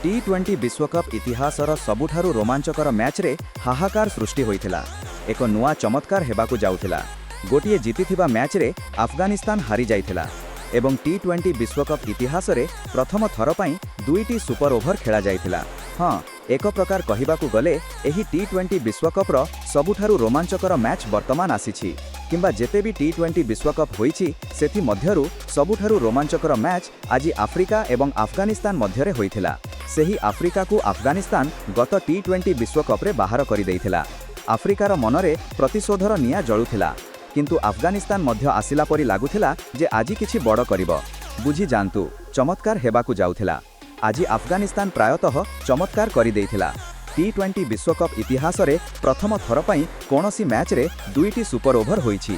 टी20 विश्वकप इतिहासर सबुठारु रोमांचकर मैच रे हाहाकार सृष्टि होइथिला। एक नुआ चमत्कार हेबाकु जाउथिला। गोटिए जीतिथिबा मैच रे अफगानिस्तान हारी जाइथिला एवं टी20 विश्वकप इतिहास रे प्रथम थर पई दुईटी सुपर ओभर खेला जाइथिला। हाँ, एक प्रकार कहिबाकु गले एही टी20 विश्वकप रो सबुठारु रोमांचकर मैच वर्तमान आसीछि। किंबा जेते भी टी20 विश्वकप होईछि सेथि मध्यरु सबुठारु रोमांचकर मैच आज आफ्रिका एवं अफगानिस्तान मध्यरे होइथिला। सेही आफ्रिका को अफगानिस्तान गत टी20 विश्वकप रे बाहर करि दैथिला। आफ्रिकार मनरे प्रतिशोधर निया जळुथिला, किंतु अफगानिस्तान मध्य आसिला परि लागुथिला जे आजि किछि बड़ करिवो। बुझी जानतु, चमत्कार हेबाकु जाउथिला। आज अफगानिस्तान प्रायतः चमत्कार करि दैथिला। टी20 विश्वकप इतिहास रे प्रथम थर पई कोनोसी मैच रे दुईटी सुपर ओभर होईछि।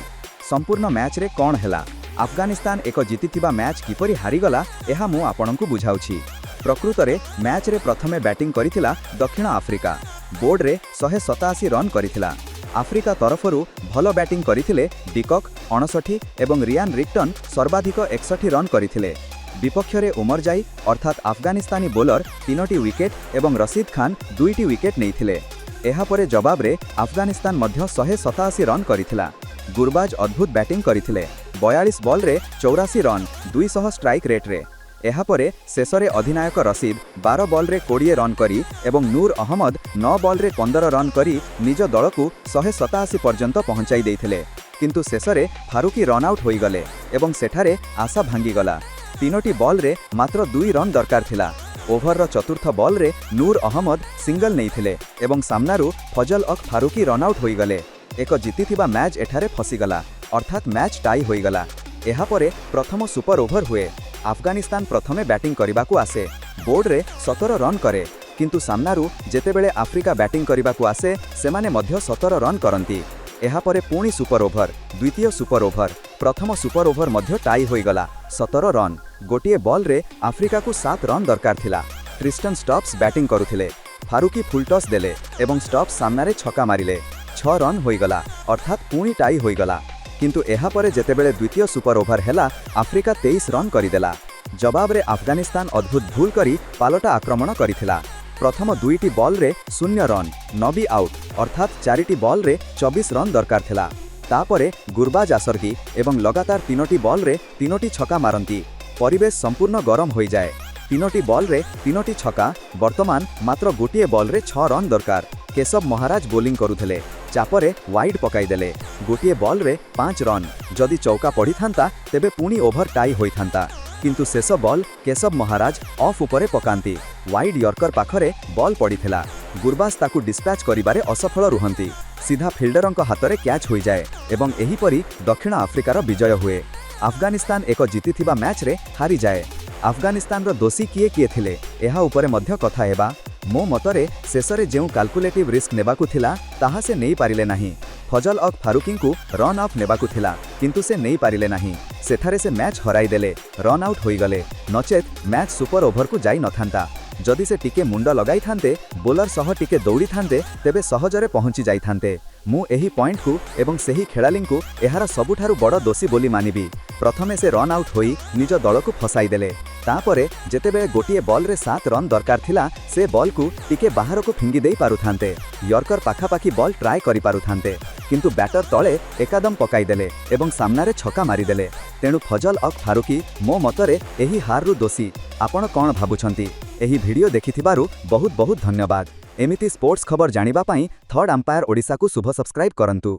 संपूर्ण मैच रे कोन हेला, अफगानिस्तान एक जीतिथिबा मैच किपरि हारिगला एहा मु आपणंकु बुझाउछि। प्रकृत रे मैच रे प्रथमे बैटिंग करिथिला दक्षिण आफ्रिका। बोर्ड रे 187 रन करिथिला। आफ्रिका तरफरु भलो बैटिंग करिथिले डिकॉक 59 एवं रियान रिक्टन सर्वाधिक 61 रन करिथिले। विपक्ष रे उमरजाई अर्थात अफगानिस्तानी बोलर 3टी विकेट एवं रशीद खान 2टी विकेट नेइथिले। एहा परे जवाब रे अफगानिस्तान मध्य 187 रन करिथिला। गुरबाज अद्भुत बैटिंग करिथिले। 42 बॉल रे 84 रन 200 स्ट्राइक रेट रे। एहा परे शेषरे अधिनायक रशीद 12 बॉल रे 20 रन करी एवं नूर अहमद 9 बॉल रे 15 रन करी निज दल को 187 पर्यंत पहुंचाई देइथिले। किंतु शेषरे फारूकी रन आउट होई गले एवं सेठारे आशा भांगी गला। 3टी बॉल रे मात्र 2 रन दरकार थिला। ओभर रो चतुर्थ बॉल रे नूर अहमद सिंगल नेइथिले एवं सामनारू फजल अक फारूकी रन आउट होई गले। एक जीतिथिबा मैच एठारे फसीगला, अर्थात मैच टाई होई गला। एहा परे प्रथम सुपर ओभर हुए। अफगानिस्तान प्रथमे बैटिंग करिबाकू आसे। बोर्ड रे 17 रन करे, किंतु सामनारू जेतेबेले आफ्रिका बैटिंग करिबाकू आसे सेमाने मध्य 17 रन करंती। एहा परे पुणी सुपर ओभर, द्वितीय सुपर ओभर, प्रथम सुपर ओभर मध्य टाई होई गला 17 रन। गोटिए बॉल रे आफ्रिका को 7 रन दरकार थिला। क्रिस्टन स्टॉप्स बैटिंग करुथिले। फारूकी फुल टॉस देले एवं स्टॉप्स सामनारे छक्का मारिले। 6 रन होई गला, अर्थात पुणी टाई होई गला। किंतु एहा परे जेतेबेले द्वितीय सुपर ओभर हेला आफ्रिका 23 रन करिदेला। जवाब रे अफगानिस्तान अद्भुत भूल करी पालटा आक्रमण करिथिला। प्रथम 2टी बॉल रे 0 रन 9 बी आउट, अर्थात 4टी बॉल रे 24 रन दरकार थिला। तापरे गुरबाज आसर्गी एवं लगातार 3टी बॉल रे 3टी छक्का मारंती। परिवेश संपूर्ण गरम होई जाए। 3टी बॉल रे 3टी छक्का, वर्तमान मात्र गोटिए बॉल रे 6 रन दरकार। केशव महाराज बोलिंग करुथिले। चापरे वाइड पकाई देले। गोटिए बॉल रे 5 रन। जदि चौका पड़ी थांता तेबे पुणी ओभर टाई होई थांता, किंतु शेष बॉल केशव महाराज ऑफ उपरे पकांती। वाइड यॉर्कर पाखरे बॉल पड़ीथिला। गुरबाज ताकू डिस्पैच करिबारे असफल रुहंती। सीधा फिल्डरंक हातरे कैच होई जाए एवं एही परी दक्षिण आफ्रिकार विजय हुए। अफगानिस्तान एक जीतिथिबा मैच रे हारी जाए। अफगानिस्तान रो दोषी किए किए थिले एहा उपरे मध्य कथा हेबा। मो मतरे शेषरे जेउ कैलकुलेटिव रिस्क नेबाकू थिला ताहा से नहीं पारिले नाही। फजल अक फारूकी को रन ऑफ नेबाकू थिला, किंतु से नहीं पारिले नाही। सेठारे से मैच हराई देले, रन आउट होई गले। नचेत मैच सुपर ओभर को जाई नथांता। जदि से टिके मुंड लगाई थांते, बोलर सह टिके दौड़ी थांते, तेबे सहजरे पहुंची जाई थांते। मु एही पॉइंट को एवं सेही खेलाली को एहार सबुठारु बड़ दोषी बोली मानिबी। प्रथमे से रन आउट होई निज दल को फसाई देले। तापरे जेतेबेले गोटिए बॉल रे 7 रन दरकार थिला से बॉल को टिके बाहर को फिंगी देई पारुथांते। यॉर्कर पाखापाखी बॉल ट्राई करि पारुथांते, किंतु बैटर तले एकादम पकाई देले एवं सामनारे छक्का मारी देले। तेणु फजल अक फारूकी मो मतरे एही हार रु दोषी। आपण कोन भाबुछंती? एही वीडियो देखिथिबारु बहुत बहुत धन्यवाद। एमिति स्पोर्ट्स खबर जानिबा पई थर्ड अंपायर ओडिसा को शुभ सब्सक्राइब करंतु।